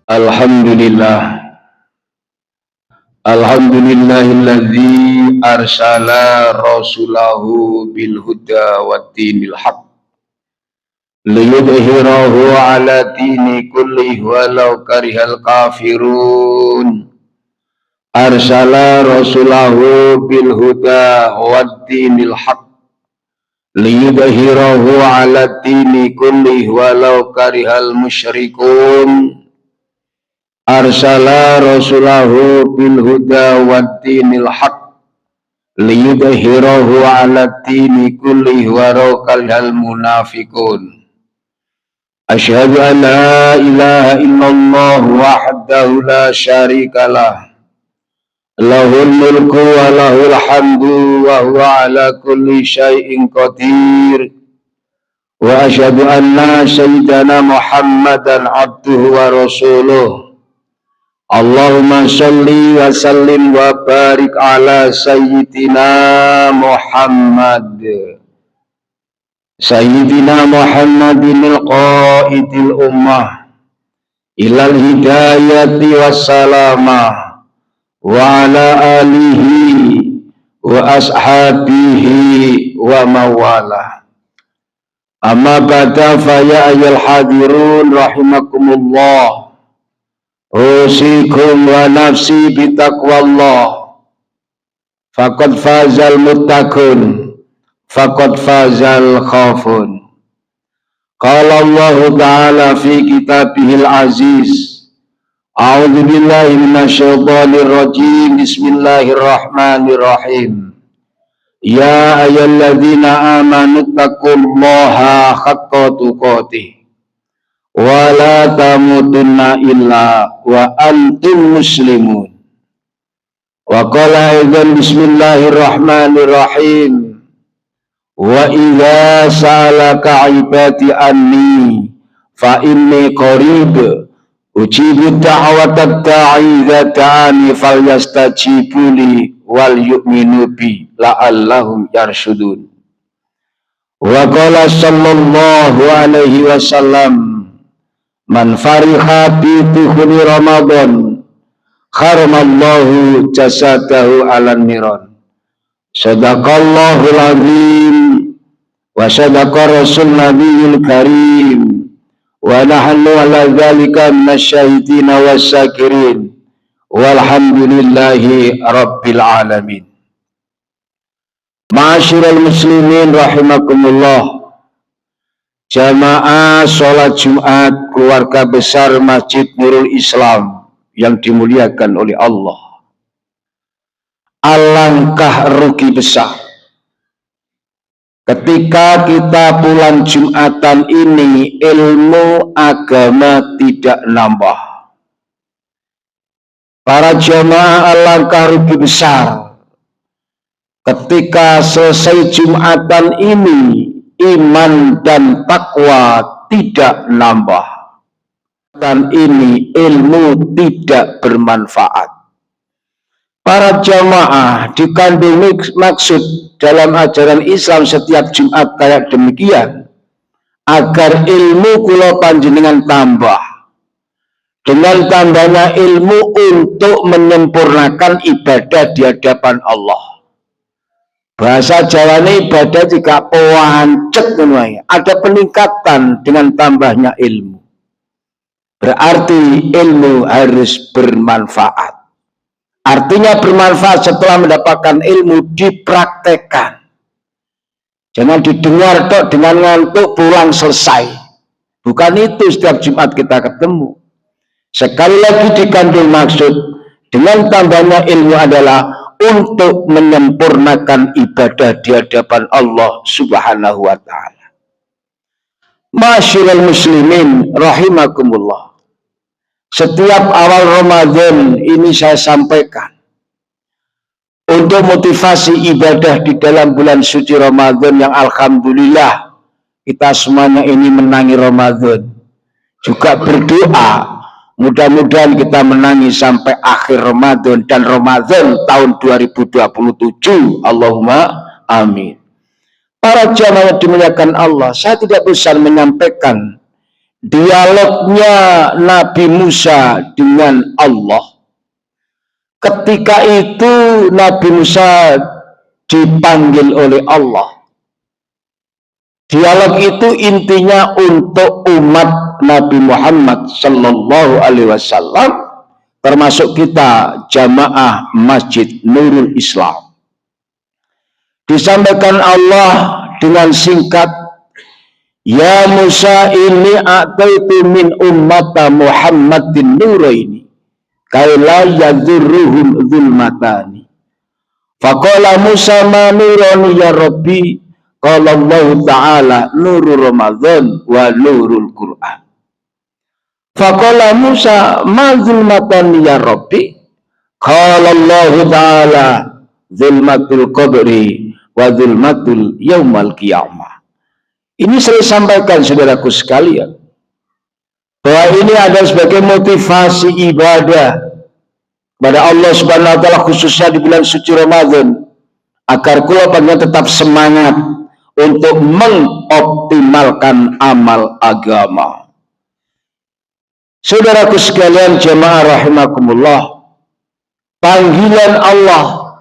Alhamdulillah. Alhamdulillahilladzi arsala rasulahu bil huda wa dinil haq liyudhhirahu ala dini kullihi walau karihal kafirun. Arsala rasulahu bil huda wa dinil haq liyudhhirahu ala dini kullihi walau karihal musyrikun. Arsala rasulahu bil huda wa dinil haq liyudhhirahu ala dini kullihi walau karihal munafiqun. Asyhadu an la ilaha illallah wahdahu la syarikalah, lahul mulku wa lahul hamdu wa huwa ala kulli syai'in qadir. Wa asyhadu anna sayyidana Muhammadan abduhu wa rasuluh. Allahumma sholli wa sallim wa barik ala sayyidina Muhammad. Sayyidina Muhammadinil qaidil ummah ilal hidayati wassalamah wa ala alihi wa ashabihi wa mawalah. Amma ba'da fa ya ayyuhal hadirun rahimakumullah. Usikum wa nafsi bitaqwallah. Faqad fazal muttaqun, faqad fazal khafun. Qala Allah Ta'ala fi kitabihil aziz. A'udzu billahi minasyaitonir rajim. Bismillahirrahmanirrahim. Ya ayyuhalladzina amanu taqullaha haqqa tuqatih wa la tamutunna illa wa antum muslimun. Wa qala aidan bismillahirrahmanirrahim. Wa idza sa'alaka ibadi anni fa inni qarib ujibu da'watad da'i idza da'ani falyastajibuli wal yu'minu bi la'allahum yarshudun. Wa qala sallallahu alaihi wasallam, man fariha bi dukhuli Ramadan kharamallahu jasadahu alan niran. Sadaqallahul azim wa sadaqa rasul nabiyul karim wa nahnu ala dzalika minasyahidina wasyakirin walhamdulillahi rabbil alamin. Ma'asyiral muslimin rahimakumullah. Jamaah sholat Jumat keluarga besar Masjid Nurul Islam yang dimuliakan oleh Allah. Alangkah rugi besar ketika kita pulang Jumatan ini ilmu agama tidak nambah. Para jamaah, alangkah rugi besar ketika selesai Jumatan ini iman dan takwa tidak nambah, dan ini ilmu tidak bermanfaat. Para jamaah dikandung maksud dalam ajaran Islam setiap Jumat kayak demikian, agar ilmu kula panjenengan tambah. Dengan tambahnya ilmu untuk menyempurnakan ibadah di hadapan Allah. Bahasa Jawa ini ibadah jika pancet, ada peningkatan dengan tambahnya ilmu. Berarti ilmu harus bermanfaat. Artinya bermanfaat setelah mendapatkan ilmu dipraktekkan. Jangan didengar tok dengan ngantuk pulang selesai. Bukan itu setiap Jumat kita ketemu. Sekali lagi dikandung maksud dengan tambahnya ilmu adalah untuk menyempurnakan ibadah di hadapan Allah Subhanahu wa ta'ala. Ma'asyiral muslimin rahimakumullah. Setiap awal Ramadan ini saya sampaikan untuk motivasi ibadah di dalam bulan suci Ramadan yang alhamdulillah kita semuanya ini menangi Ramadan. Juga berdoa mudah-mudahan kita menangi sampai akhir Ramadan dan Ramadan tahun 2027. Allahumma amin. Para jamaah dimuliakan Allah, saya tidak bosan menyampaikan dialognya Nabi Musa dengan Allah. Ketika itu Nabi Musa dipanggil oleh Allah. Dialog itu intinya untuk umat Nabi Muhammad Sallallahu Alaihi Wasallam, termasuk kita jamaah Masjid Nurul Islam. Disampaikan Allah dengan singkat, ya Musa ini a'taitu min ummata Muhammadin nuraini kaila yadurruhum zulmatani. Faqala Musa ma nurani ya Rabbi. Qala Allah Ta'ala nurul Ramadan wa nurul Quran. Faqala Musa ma zulmatan ya Rabbi. Qala Allah Ta'ala zulmatul qabri wa zulmatul yaumal qiyamah. Ini saya sampaikan saudaraku sekalian, bahwa ini ada sebagai motivasi ibadah kepada Allah Subhanahu wa Ta'ala, khususnya di bulan suci Ramadan, agar keluarganya tetap semangat untuk mengoptimalkan amal agama. Saudaraku sekalian jemaah rahimakumullah, panggilan Allah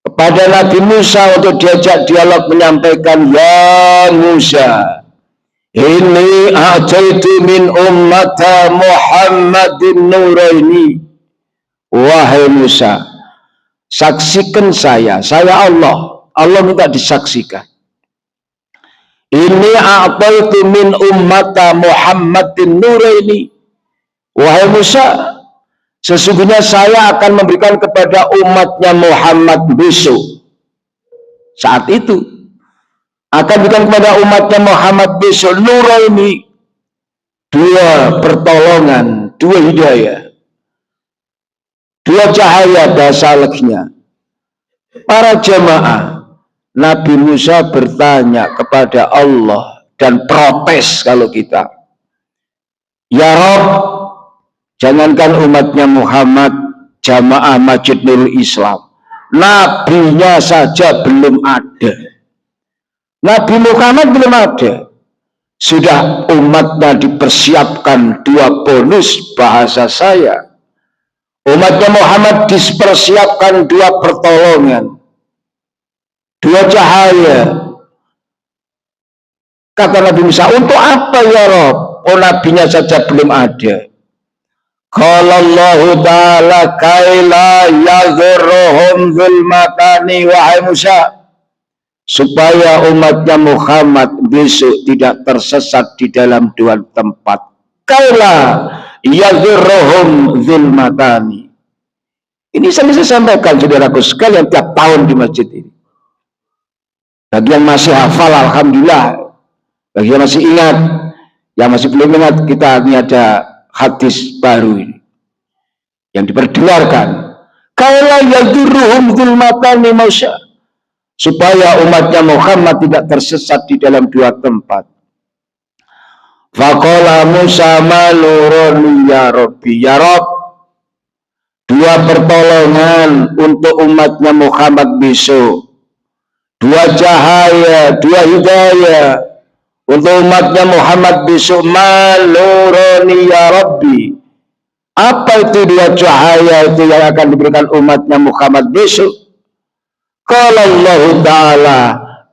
kepada Nabi Musa untuk diajak dialog menyampaikan, ya Musa ini a'taitu min ummata Muhammadin nuraini. Wahai Musa, saksikan saya Allah. Allah minta disaksikan. Ini a'taitu min ummata Muhammadin nuraini. Wahai Musa, sesungguhnya saya akan memberikan kepada umatnya Muhammad besok. Saat itu akan berikan kepada umatnya Muhammad besok nuraini, dua pertolongan, dua hidayah, dua cahaya bahasa legnya. Para jemaah, Nabi Musa bertanya kepada Allah dan protes kalau kita, ya Rob, jangankan umatnya Muhammad, jamaah Masjid Nurul Islam, nabinya saja belum ada. Nabi Muhammad belum ada, sudah umatnya dipersiapkan dua bonus bahasa saya. Umatnya Muhammad dipersiapkan dua pertolongan, dua cahaya. Kata Nabi Musa, untuk apa ya Rob? Oh, nabinya saja belum ada. Qala Allah Ta'ala kaila yazurruhum zulmatani. Wahai Musa, supaya umatnya Muhammad besok tidak tersesat di dalam dua tempat. Kaila yazurruhum zulmatani. Ini saya sampaikan saudaraku sekalian tiap tahun di masjid ini. Bagi yang masih hafal, alhamdulillah. Bagi yang masih ingat, yang masih belum ingat, kita ini ada hadis baru ini yang diperdengarkan. Kaila yadurruhum zulmatani Musa, supaya umatnya Muhammad tidak tersesat di dalam dua tempat. Faqala Musa ma nurani ya Rabbi. Ya Rabb, dua pertolongan untuk umatnya Muhammad besok, dua cahaya, dua hidayah untuk umatnya Muhammad besok. Malurani ya Rabbi. Apa itu dua cahaya itu yang akan diberikan umatnya Muhammad besok? Qala Allah Ta'ala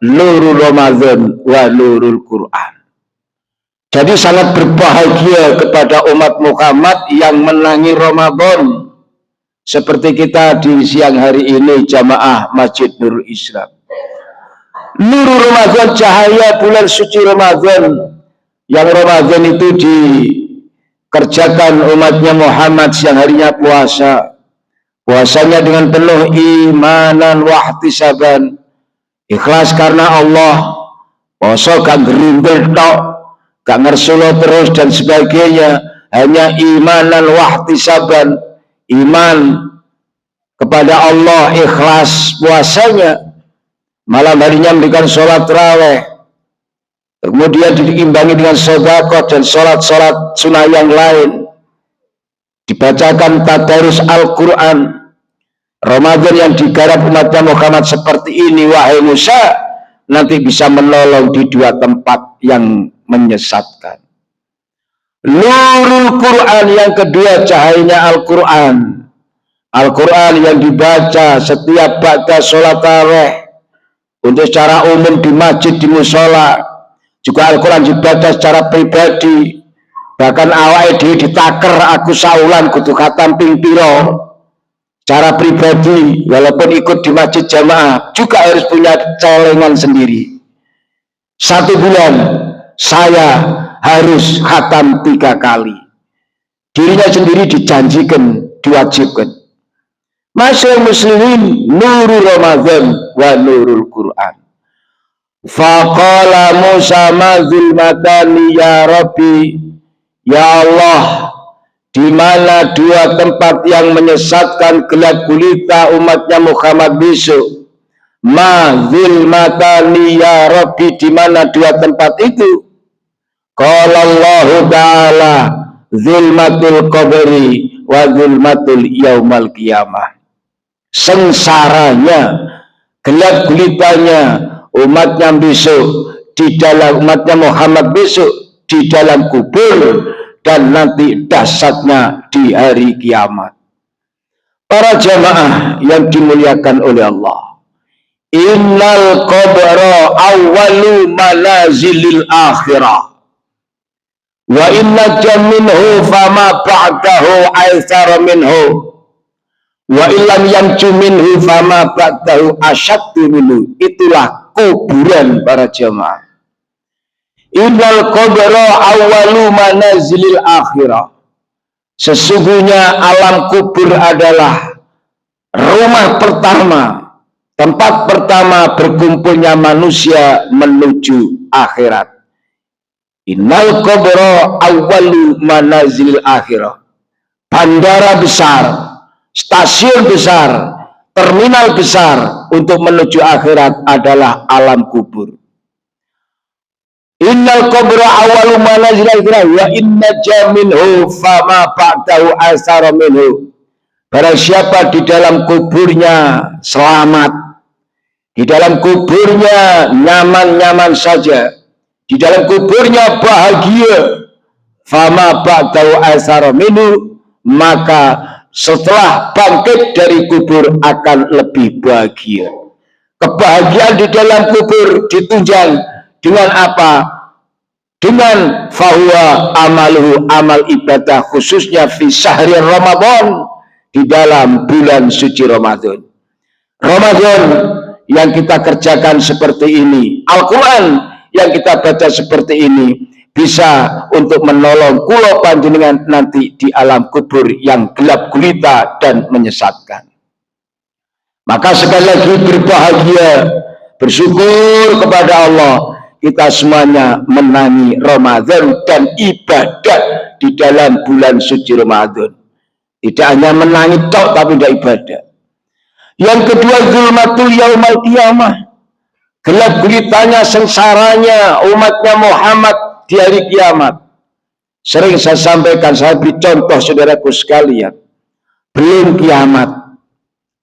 nurul Ramadan wa nurul Quran. Jadi sangat berbahagia kepada umat Muhammad yang menangi Ramadan, seperti kita di siang hari ini jamaah Masjid Nurul Islam. Nurul Ramadan, cahaya bulan suci Ramadan, yang Ramadan itu dikerjakan umatnya Muhammad siang harinya puasa. Puasanya dengan penuh imanan wahtisaban, ikhlas karena Allah. Puasa gak gerimbel tok, gak ngersolo terus dan sebagainya, hanya imanan wahtisaban, iman kepada Allah, ikhlas puasanya. Malam harinya memberikan sholat tarawih, kemudian diimbangi dengan sedekah dan sholat-sholat sunnah yang lain, dibacakan tadarus Al-Quran. Ramadan yang digarap umatnya Muhammad seperti ini, wahai Musa, nanti bisa menolong di dua tempat yang menyesatkan. Nurul Quran yang kedua cahayanya Al-Quran. Al-Quran yang dibaca setiap ba'da sholat tarawih, untuk secara umum di masjid, di musola. Juga Al-Quran dibaca secara pribadi. Bahkan awake dhewe ditaker, aku saulan kudu khatam ping pira. Secara pribadi, walaupun ikut di masjid jamaah, juga harus punya celengan sendiri. 1 bulan saya harus khatam 3 kali. Dirinya sendiri dijanjikan, diwajibkan. Masyaallah muslimin, nurul Ramadan wa nurul Quran. Faqala Musa madzul matani ya Rabbi, ya Allah, di mana 2 tempat yang menyesatkan gelap gulita umatnya Muhammad besok. Madzul matani ya Rabbi, di mana 2 tempat itu? Qala Allah Ta'ala zulmatul qabri wa zulmatul yaumal qiyamah. Sengsaranya, gelap gulitanya umatnya besok di dalam, umatnya Muhammad besok di dalam kubur, dan nanti dahsyatnya di hari kiamat. Para jamaah yang dimuliakan oleh Allah, innal qabra awwalu manazilil akhirah wa inna jaminhu fama ba'dahu aisara minhu wa illam yanju minhu fama ba'dahu asyaddu minhu. Itulah kuburan para jamaah. Innal qabra awwalu manazilil akhirah. Sesungguhnya alam kubur adalah rumah pertama, tempat pertama berkumpulnya manusia menuju akhirat. Innal qabra awwalu manazilil akhirah. Bandara besar, stasiun besar, terminal besar untuk menuju akhirat adalah alam kubur. Innal qabra awwalu manazil akhirah wa inna jaminhu fama ba'dahu asara minhu. Barang siapa di dalam kuburnya selamat, di dalam kuburnya nyaman-nyaman saja, di dalam kuburnya bahagia, fama ba'dahu asara minhu, maka setelah bangkit dari kubur akan lebih bahagia. Kebahagiaan di dalam kubur ditunjang dengan apa? Dengan fahuwa amaluhu, amal ibadah khususnya fi syahri Ramadan, di dalam bulan suci Ramadan. Ramadan yang kita kerjakan seperti ini, Al-Quran yang kita baca seperti ini, bisa untuk menolong kula panjenengan nanti di alam kubur yang gelap gulita dan menyesatkan. Maka sekali lagi berbahagia, bersyukur kepada Allah, kita semuanya menangi Ramadan dan ibadah di dalam bulan suci Ramadan. Tidak hanya menangi tok tapi tidak ibadah. Yang kedua, zulmatul yaumal qiyamah. Gelap gulitanya, sengsaranya umatnya Muhammad di hari kiamat. Sering saya sampaikan, saya beri contoh saudaraku sekalian. Belum kiamat,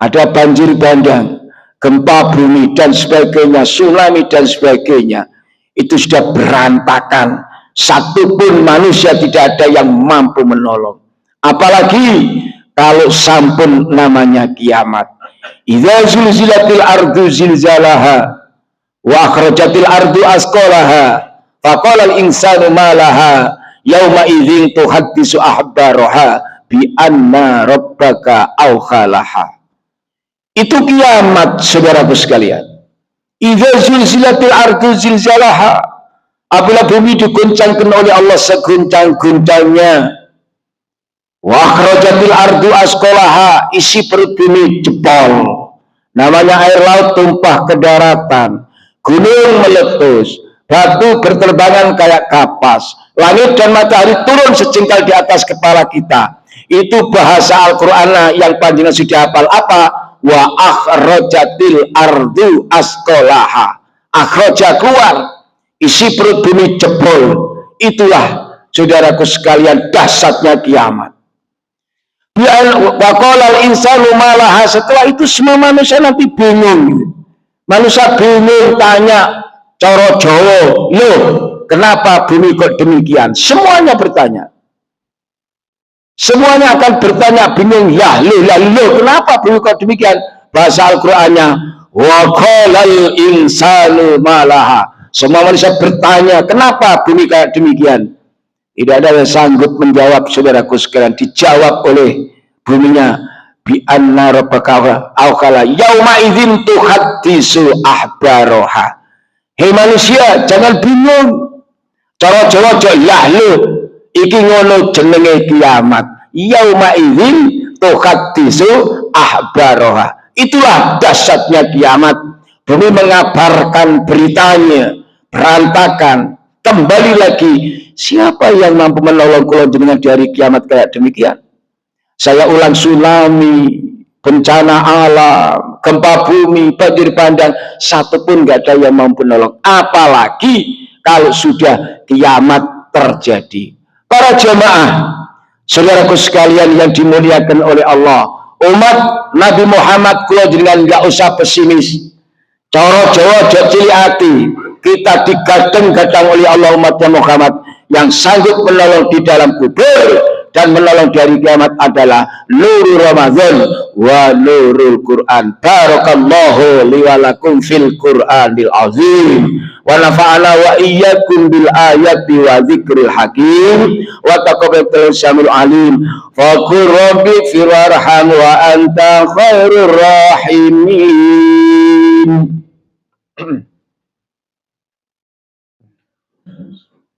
ada banjir bandang, gempa bumi dan sebagainya, tsunami dan sebagainya. Itu sudah berantakan. Satupun manusia tidak ada yang mampu menolong. Apalagi kalau sampun namanya kiamat. Idza zulzilatil ardu zilzalaha wa akhrajatil ardu asqalaha faqala al-insanu ma laha yauma idzin tuhaddisu ahbaraha bi anna rabbaka awkhalaha. Itu kiamat saudaraku sekalian. Idza zulzilatil ardu zilzalaha, apabila bumi diguncangkan oleh Allah seguncang-guncangnya. Wa akhrajatil ardu asqalaha, isi perut bumi jebol. Namanya air laut tumpah ke daratan, gunung meletus, batu berterbangan kayak kapas, langit dan matahari turun sejengkal di atas kepala kita. Itu bahasa Al-Qur'an yang panjenengan sudah hafal. Apa? Wa akhrajatil ardu asqalaha. Akhraja, keluar, isi perut bumi jebol. Itulah saudaraku sekalian dahsyatnya kiamat. Waqalal insanu malaha. Setelah itu semua manusia nanti bingung. Manusia bingung, tanya coro Jawa, loh kenapa bumi kok demikian? Semuanya bertanya. Semuanya akan bertanya bingung, ya lo, kenapa bumi kok demikian? Bahasa Al-Qur'annya, wa qalal insanu malaha. Semua manusia bertanya, kenapa bumi kayak demikian? Tidak ada yang sanggup menjawab, saudaraku sekalian. Dijawab oleh buminya, bi anna rabbaka awqala yauma idzin tuhaddisu ahbaroha. Hei manusia, jangan bingung. Cara-cara ya lo, iki ngono jenenge kiamat. Yauma idzin tuhaddisu ahbaroha. Itulah dahsyatnya kiamat. Bumi mengabarkan beritanya, berantakan. Kembali lagi, siapa yang mampu menolong kula jenengan di hari kiamat kayak demikian? Saya ulang, tsunami, bencana alam, gempa bumi, banjir bandang, satupun nggak ada yang mampu menolong. Apalagi kalau sudah kiamat terjadi. Para jemaah, saudaraku sekalian yang dimuliakan oleh Allah, umat Nabi Muhammad kula jenengan nggak usah pesimis. Cara Jawa cili hati, kita digadang-gadang oleh Allah umatnya Muhammad yang sanggup menolong di dalam kubur dan menolong dari kiamat adalah nurul Ramadan wa nurul Quran. Barakallahu li wa lakum fil Qur'anil azim wa nafa'ana wa iyyakum bil ayati wa dzikril hakim wa taqabbal samul alim. Fa qur rabbi firarham wa anta khairur rahimin.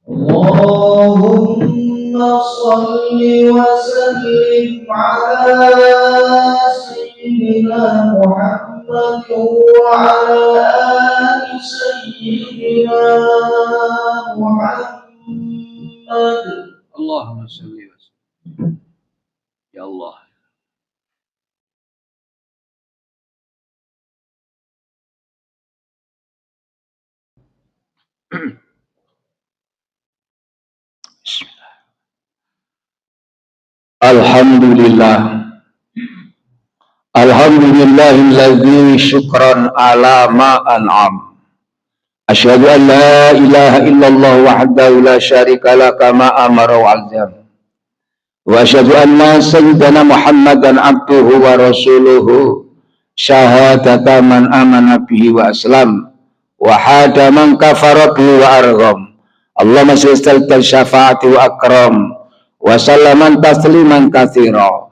Allahumma salli wa sallim ala sayyidina Muhammad wa ala ali sayyidina Muhammad. Allahumma salli wa sallim. Ya Allah. Alhamdulillah. Alhamdulillahilladzi syukran ala ma an'am. Asyhadu an la ilaha illallah wahdahu la syarika lah kama amara wa azam. Wa asyhadu anna sayyidana Muhammadan abduhu wa rasuluhu syahadata man amana bihi wa aslam wa hada man kafara bihi wa argham. Allahumma salli ala syafaati wa akram wa sallaman tasliman katsira.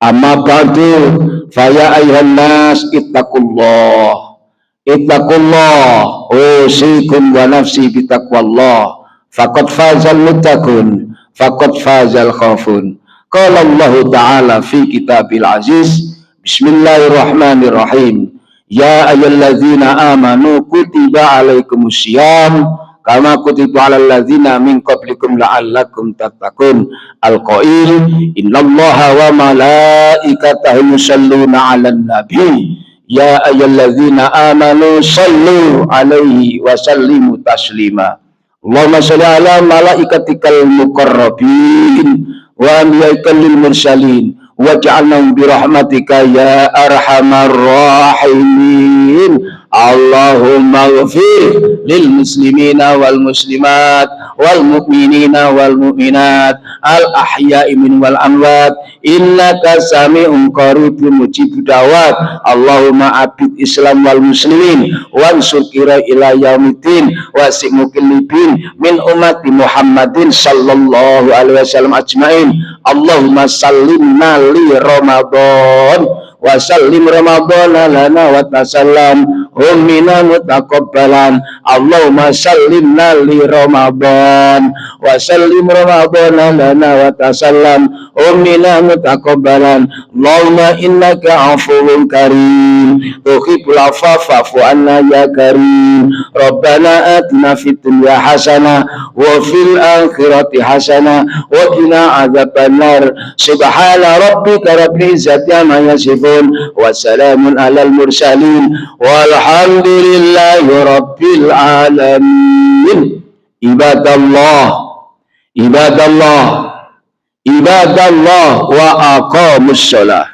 Amma ba'du fa ya ayyuhan nas ittaqullah usikum wa nafsi bitaqwallah faqad fazal muttaqun faqad fazal khafun. Qala Allah ta'ala fi kitabil aziz, bismillahirrahmanirrahim, ya ayyuhalladzina amanu kutiba alaikumusiyam kama kutiba alal ladzina min qablikum la'allakum tattaqun. Al-qail innallaha wa malaikatahu yusholluna 'alan nabi ya ayyuhalladzina amanu shallu 'alaihi wa sallimu taslima. Allahumma shalli 'ala malaikatikal muqarrabin wa anbiya'ikal mursalin waj'alna bi rahmatika ya arhamar rahimin. Allahumma ighfir lil muslimina wal muslimat wal mu'minina wal mu'minat al ahya'i min wal amwat innaka sami'un qaribun mujibud da'wat. Allahumma abid islam wal muslimin wansur kira ila yaumiddin wasi' mukillibin min ummati Muhammadin sallallahu alaihi wasallam ajmain. Allahumma sallimna li Ramadan wa sallim Ramadana lana wa tasallam ummina mutaqabbalan. Allahumma sallimna li Ramadan wa sallim Ramadana lana wa tasallam ummina mutaqabbalan. Allahumma innaka afuwun karim tuhibbul afwa fa'fu anna ya karim. Rabbana atina fid dunya hasanah wa fil akhirati hasanah wa qina adzabannar. Subhana rabbika rabbil izzati amma yasifun wa salamun alal mursalin walhamdulillahi rabbil alamin. Ibadallah wa aqamus shalah.